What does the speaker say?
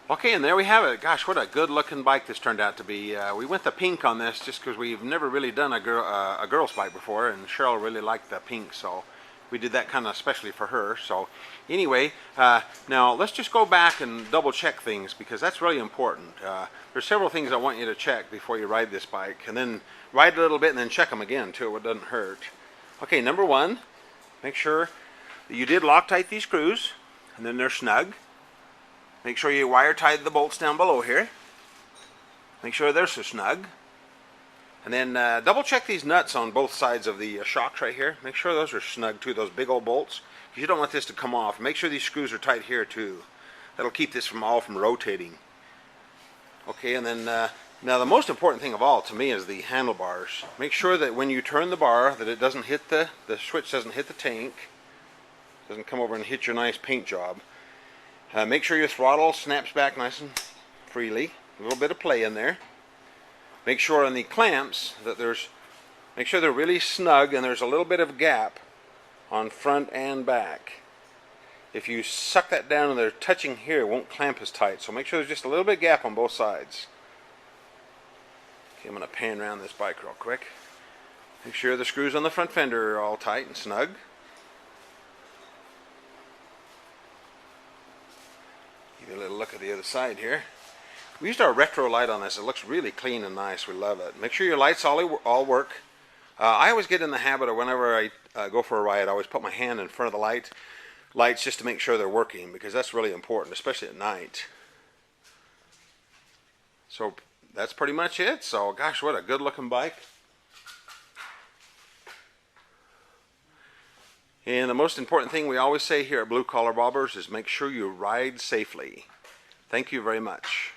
Okay, and there we have it. Gosh, what a good looking bike this turned out to be. We went the pink on this just because we've never really done a girl's bike before, and Cheryl really liked the pink, so we did that kind of especially for her. So anyway, now let's just go back and double check things, because that's really important. There's several things I want you to check before you ride this bike, and then ride a little bit and then check them again too. It doesn't hurt. Okay, number one, make sure that you did Loctite these screws and then they're snug. Make sure you wire tied the bolts down below here. Make sure they're so snug. And then double check these nuts on both sides of the shocks right here. Make sure those are snug too, those big old bolts. You don't want this to come off. Make sure these screws are tight here too. That'll keep this from rotating. Okay, and then now the most important thing of all to me is the handlebars. Make sure that when you turn the bar that it doesn't hit the switch doesn't hit the tank. Doesn't come over and hit your nice paint job. Make sure your throttle snaps back nice and freely. A little bit of play in there. Make sure on the clamps that make sure they're really snug and there's a little bit of gap on front and back. If you suck that down and they're touching here, it won't clamp as tight. So make sure there's just a little bit of gap on both sides. Okay, I'm going to pan around this bike real quick. Make sure the screws on the front fender are all tight and snug. Give you a little look at the other side here. We used our retro light on this. It looks really clean and nice. We love it. Make sure your lights all work. I always get in the habit of whenever I go for a ride, I always put my hand in front of the lights just to make sure they're working, because that's really important, especially at night. So that's pretty much it. So gosh, what a good looking bike. And the most important thing we always say here at Blue Collar Bobbers is make sure you ride safely. Thank you very much.